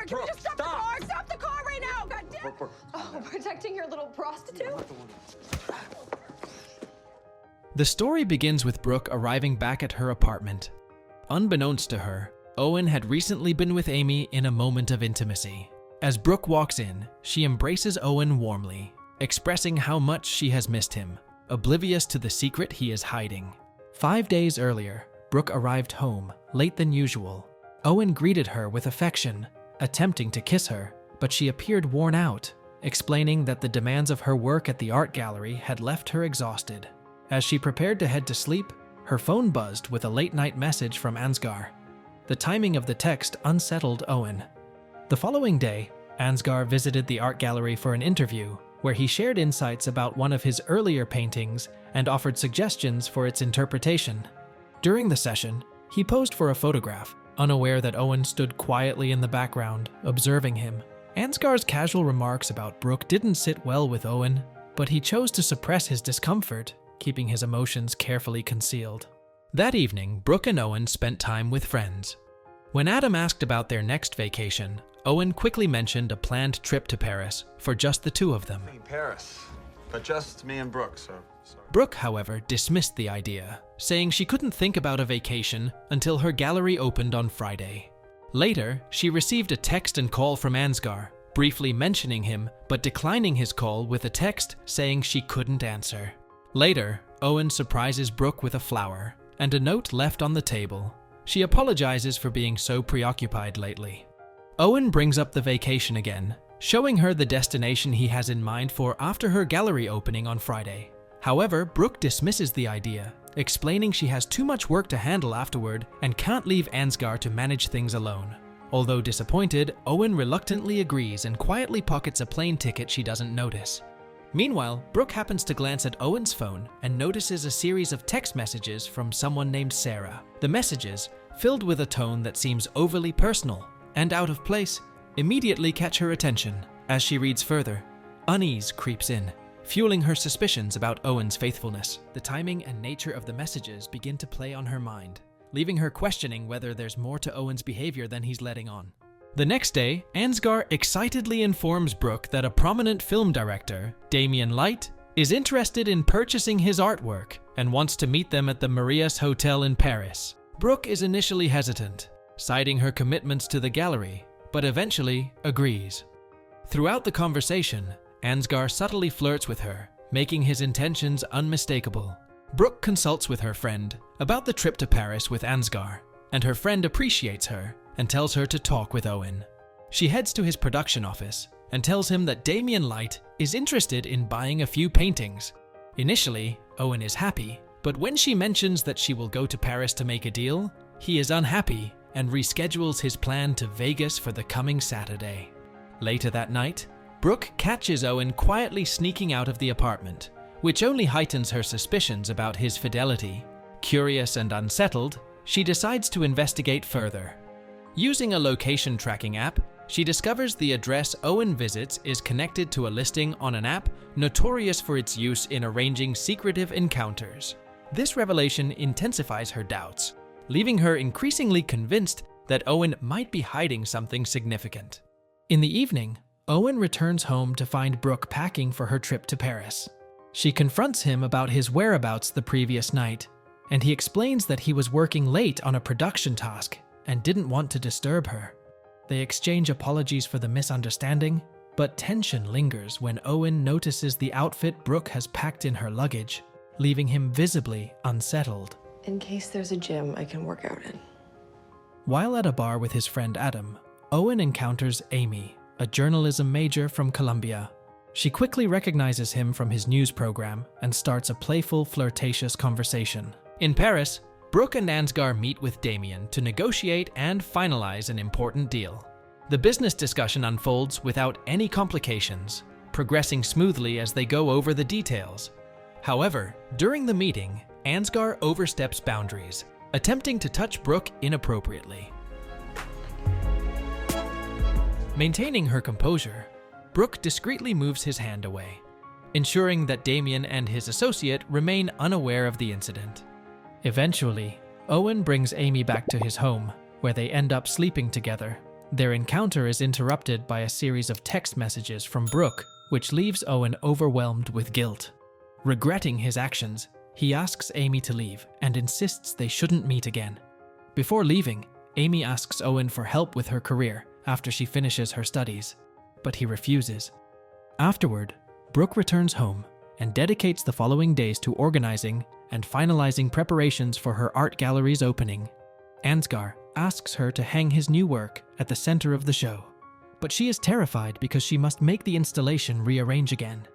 Can you just stop the car? Stop the car right now! God damn. Brooke. Oh, protecting your little prostitute? The story begins with Brooke arriving back at her apartment. Unbeknownst to her, Owen had recently been with Amy in a moment of intimacy. As Brooke walks in, she embraces Owen warmly, expressing how much she has missed him, oblivious to the secret he is hiding. 5 days earlier, Brooke arrived home, late than usual. Owen greeted her with affection, attempting to kiss her, but she appeared worn out, explaining that the demands of her work at the art gallery had left her exhausted. As she prepared to head to sleep, her phone buzzed with a late-night message from Ansgar. The timing of the text unsettled Owen. The following day, Ansgar visited the art gallery for an interview, where he shared insights about one of his earlier paintings and offered suggestions for its interpretation. During the session, he posed for a photograph, unaware that Owen stood quietly in the background, observing him. Ansgar's casual remarks about Brooke didn't sit well with Owen, but he chose to suppress his discomfort, keeping his emotions carefully concealed. That evening, Brooke and Owen spent time with friends. When Adam asked about their next vacation, Owen quickly mentioned a planned trip to Paris for just the two of them. Paris, but just me and Brooke, so sorry. Brooke, however, dismissed the idea, saying she couldn't think about a vacation until her gallery opened on Friday. Later, she received a text and call from Ansgar, briefly mentioning him but declining his call with a text saying she couldn't answer. Later, Owen surprises Brooke with a flower and a note left on the table. She apologizes for being so preoccupied lately. Owen brings up the vacation again, showing her the destination he has in mind for after her gallery opening on Friday. However, Brooke dismisses the idea, explaining she has too much work to handle afterward and can't leave Ansgar to manage things alone. Although disappointed, Owen reluctantly agrees and quietly pockets a plane ticket she doesn't notice. Meanwhile, Brooke happens to glance at Owen's phone and notices a series of text messages from someone named Sarah. The messages, filled with a tone that seems overly personal and out of place, immediately catch her attention. As she reads further, unease creeps in, fueling her suspicions about Owen's faithfulness. The timing and nature of the messages begin to play on her mind, leaving her questioning whether there's more to Owen's behavior than he's letting on. The next day, Ansgar excitedly informs Brooke that a prominent film director, Damien Light, is interested in purchasing his artwork and wants to meet them at the Marias Hotel in Paris. Brooke is initially hesitant, citing her commitments to the gallery, but eventually agrees. Throughout the conversation, Ansgar subtly flirts with her, making his intentions unmistakable. Brooke consults with her friend about the trip to Paris with Ansgar, and her friend appreciates her and tells her to talk with Owen. She heads to his production office and tells him that Damien Light is interested in buying a few paintings. Initially, Owen is happy, but when she mentions that she will go to Paris to make a deal, he is unhappy and reschedules his plan to Vegas for the coming Saturday. Later that night, Brooke catches Owen quietly sneaking out of the apartment, which only heightens her suspicions about his fidelity. Curious and unsettled, she decides to investigate further. Using a location tracking app, she discovers the address Owen visits is connected to a listing on an app notorious for its use in arranging secretive encounters. This revelation intensifies her doubts, leaving her increasingly convinced that Owen might be hiding something significant. In the evening, Owen returns home to find Brooke packing for her trip to Paris. She confronts him about his whereabouts the previous night, and he explains that he was working late on a production task and didn't want to disturb her. They exchange apologies for the misunderstanding, but tension lingers when Owen notices the outfit Brooke has packed in her luggage, leaving him visibly unsettled. In case there's a gym I can work out in. While at a bar with his friend Adam, Owen encounters Amy, a journalism major from Columbia. She quickly recognizes him from his news program and starts a playful, flirtatious conversation. In Paris, Brooke and Ansgar meet with Damien to negotiate and finalize an important deal. The business discussion unfolds without any complications, progressing smoothly as they go over the details. However, during the meeting, Ansgar oversteps boundaries, attempting to touch Brooke inappropriately. Maintaining her composure, Brooke discreetly moves his hand away, ensuring that Damien and his associate remain unaware of the incident. Eventually, Owen brings Amy back to his home, where they end up sleeping together. Their encounter is interrupted by a series of text messages from Brooke, which leaves Owen overwhelmed with guilt. Regretting his actions, he asks Amy to leave and insists they shouldn't meet again. Before leaving, Amy asks Owen for help with her career after she finishes her studies, but he refuses. Afterward, Brooke returns home and dedicates the following days to organizing and finalizing preparations for her art gallery's opening. Ansgar asks her to hang his new work at the center of the show, but she is terrified because she must make the installation rearrange again.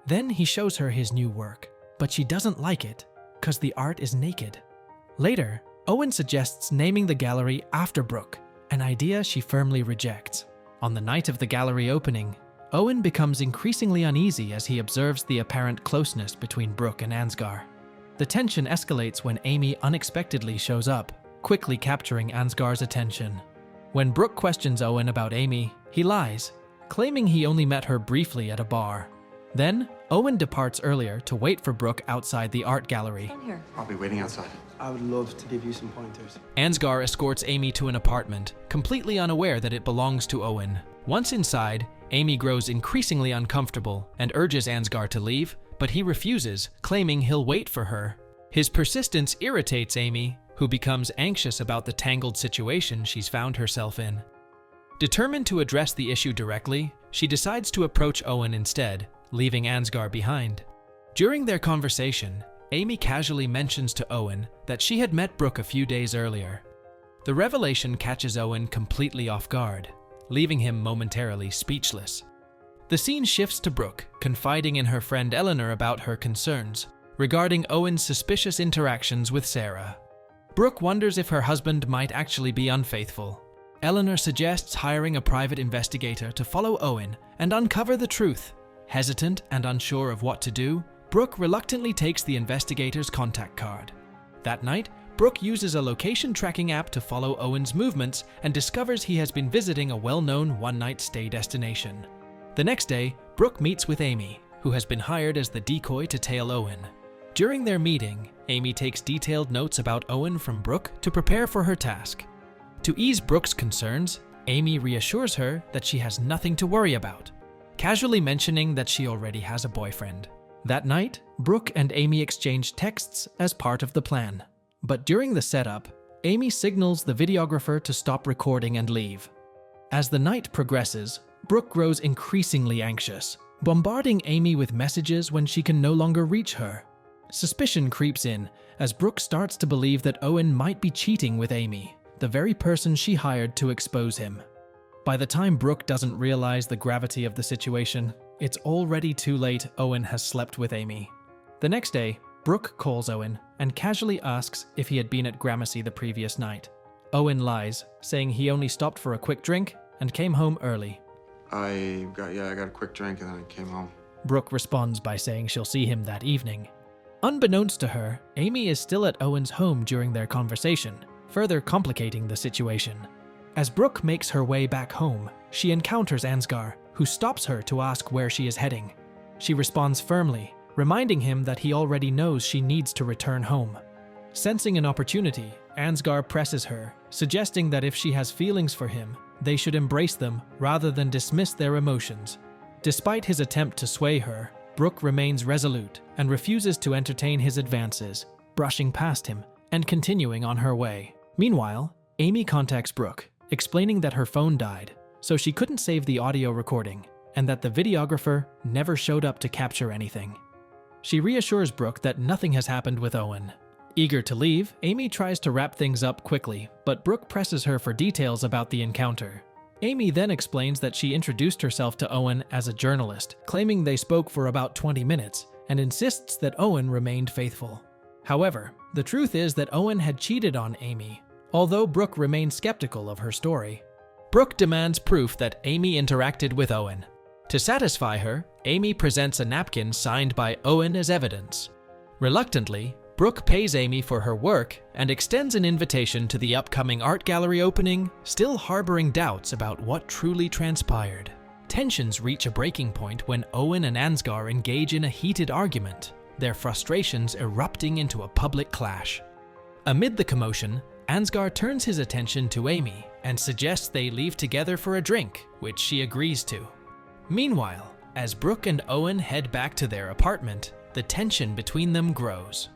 Then he shows her his new work, but she doesn't like it because the art is naked. Later, Owen suggests naming the gallery after Brooke, an idea she firmly rejects. On the night of the gallery opening, Owen becomes increasingly uneasy as he observes the apparent closeness between Brooke and Ansgar. The tension escalates when Amy unexpectedly shows up, quickly capturing Ansgar's attention. When Brooke questions Owen about Amy, he lies, claiming he only met her briefly at a bar. Then, Owen departs earlier to wait for Brooke outside the art gallery. Down here. I'll be waiting outside. I would love to give you some pointers. Ansgar escorts Amy to an apartment, completely unaware that it belongs to Owen. Once inside, Amy grows increasingly uncomfortable and urges Ansgar to leave, but he refuses, claiming he'll wait for her. His persistence irritates Amy, who becomes anxious about the tangled situation she's found herself in. Determined to address the issue directly, she decides to approach Owen instead, leaving Ansgar behind. During their conversation, Amy casually mentions to Owen that she had met Brooke a few days earlier. The revelation catches Owen completely off guard, leaving him momentarily speechless. The scene shifts to Brooke, confiding in her friend Eleanor about her concerns regarding Owen's suspicious interactions with Sarah. Brooke wonders if her husband might actually be unfaithful. Eleanor suggests hiring a private investigator to follow Owen and uncover the truth. Hesitant and unsure of what to do, Brooke reluctantly takes the investigator's contact card. That night, Brooke uses a location tracking app to follow Owen's movements and discovers he has been visiting a well-known one-night stay destination. The next day, Brooke meets with Amy, who has been hired as the decoy to tail Owen. During their meeting, Amy takes detailed notes about Owen from Brooke to prepare for her task. To ease Brooke's concerns, Amy reassures her that she has nothing to worry about, casually mentioning that she already has a boyfriend. That night, Brooke and Amy exchange texts as part of the plan. But during the setup, Amy signals the videographer to stop recording and leave. As the night progresses, Brooke grows increasingly anxious, bombarding Amy with messages when she can no longer reach her. Suspicion creeps in as Brooke starts to believe that Owen might be cheating with Amy, the very person she hired to expose him. By the time Brooke doesn't realize the gravity of the situation, it's already too late. Owen has slept with Amy. The next day, Brooke calls Owen and casually asks if he had been at Gramercy the previous night. Owen lies, saying he only stopped for a quick drink and came home early. I got a quick drink and then I came home. Brooke responds by saying she'll see him that evening. Unbeknownst to her, Amy is still at Owen's home during their conversation, further complicating the situation. As Brooke makes her way back home, she encounters Ansgar, who stops her to ask where she is heading. She responds firmly, reminding him that he already knows she needs to return home. Sensing an opportunity, Ansgar presses her, suggesting that if she has feelings for him, they should embrace them rather than dismiss their emotions. Despite his attempt to sway her, Brooke remains resolute and refuses to entertain his advances, brushing past him and continuing on her way. Meanwhile, Amy contacts Brooke, explaining that her phone died, so she couldn't save the audio recording, and that the videographer never showed up to capture anything. She reassures Brooke that nothing has happened with Owen. Eager to leave, Amy tries to wrap things up quickly, but Brooke presses her for details about the encounter. Amy then explains that she introduced herself to Owen as a journalist, claiming they spoke for about 20 minutes, and insists that Owen remained faithful. However, the truth is that Owen had cheated on Amy, although Brooke remained skeptical of her story. Brooke demands proof that Amy interacted with Owen. To satisfy her, Amy presents a napkin signed by Owen as evidence. Reluctantly, Brooke pays Amy for her work and extends an invitation to the upcoming art gallery opening, still harboring doubts about what truly transpired. Tensions reach a breaking point when Owen and Ansgar engage in a heated argument, their frustrations erupting into a public clash. Amid the commotion, Ansgar turns his attention to Amy and suggests they leave together for a drink, which she agrees to. Meanwhile, as Brooke and Owen head back to their apartment, the tension between them grows.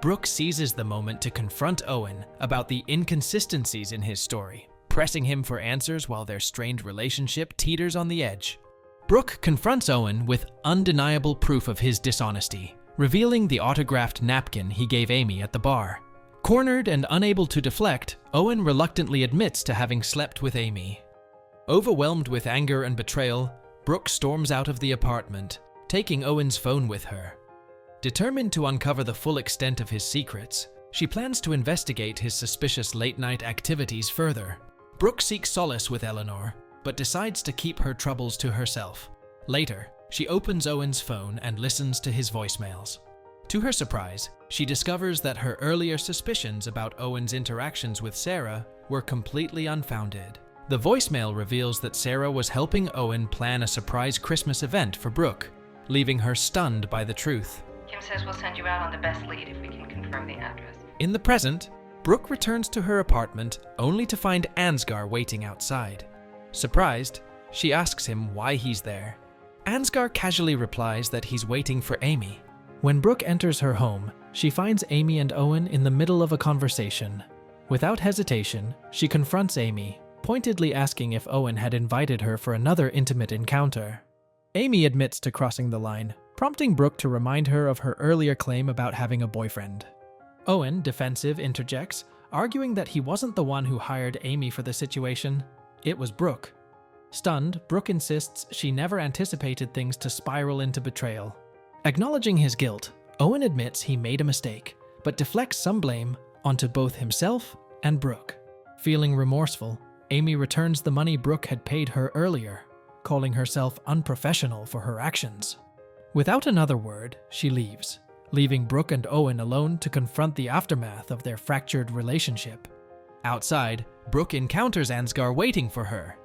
Brooke seizes the moment to confront Owen about the inconsistencies in his story, pressing him for answers while their strained relationship teeters on the edge. Brooke confronts Owen with undeniable proof of his dishonesty, revealing the autographed napkin he gave Amy at the bar. Cornered and unable to deflect, Owen reluctantly admits to having slept with Amy. Overwhelmed with anger and betrayal, Brooke storms out of the apartment, taking Owen's phone with her. Determined to uncover the full extent of his secrets, she plans to investigate his suspicious late-night activities further. Brooke seeks solace with Eleanor, but decides to keep her troubles to herself. Later, she opens Owen's phone and listens to his voicemails. To her surprise, she discovers that her earlier suspicions about Owen's interactions with Sarah were completely unfounded. The voicemail reveals that Sarah was helping Owen plan a surprise Christmas event for Brooke, leaving her stunned by the truth. Kim says we'll send you out on the best lead if we can confirm the address. In the present, Brooke returns to her apartment only to find Ansgar waiting outside. Surprised, she asks him why he's there. Ansgar casually replies that he's waiting for Amy. When Brooke enters her home, she finds Amy and Owen in the middle of a conversation. Without hesitation, she confronts Amy, pointedly asking if Owen had invited her for another intimate encounter. Amy admits to crossing the line, prompting Brooke to remind her of her earlier claim about having a boyfriend. Owen, defensive, interjects, arguing that he wasn't the one who hired Amy for the situation. It was Brooke. Stunned, Brooke insists she never anticipated things to spiral into betrayal. Acknowledging his guilt, Owen admits he made a mistake, but deflects some blame onto both himself and Brooke. Feeling remorseful, Amy returns the money Brooke had paid her earlier, calling herself unprofessional for her actions. Without another word, she leaves, leaving Brooke and Owen alone to confront the aftermath of their fractured relationship. Outside, Brooke encounters Ansgar waiting for her.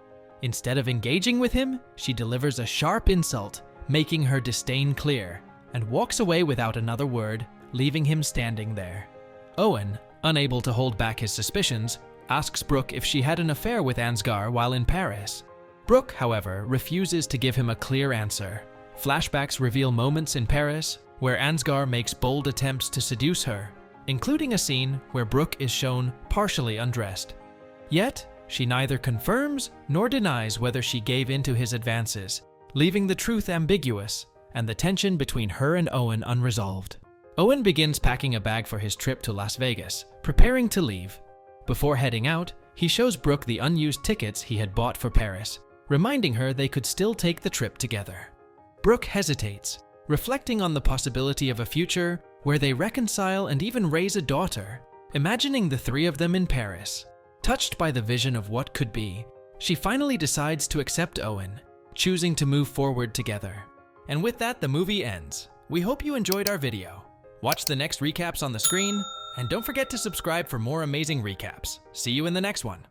Instead of engaging with him, she delivers a sharp insult, making her disdain clear, and walks away without another word, leaving him standing there. Owen, unable to hold back his suspicions, asks Brooke if she had an affair with Ansgar while in Paris. Brooke, however, refuses to give him a clear answer. Flashbacks reveal moments in Paris where Ansgar makes bold attempts to seduce her, including a scene where Brooke is shown partially undressed. Yet, she neither confirms nor denies whether she gave in to his advances, leaving the truth ambiguous and the tension between her and Owen unresolved. Owen begins packing a bag for his trip to Las Vegas, preparing to leave. Before heading out, he shows Brooke the unused tickets he had bought for Paris, reminding her they could still take the trip together. Brooke hesitates, reflecting on the possibility of a future where they reconcile and even raise a daughter, imagining the three of them in Paris. Touched by the vision of what could be, she finally decides to accept Owen, choosing to move forward together. And with that, the movie ends. We hope you enjoyed our video. Watch the next recaps on the screen, and don't forget to subscribe for more amazing recaps. See you in the next one.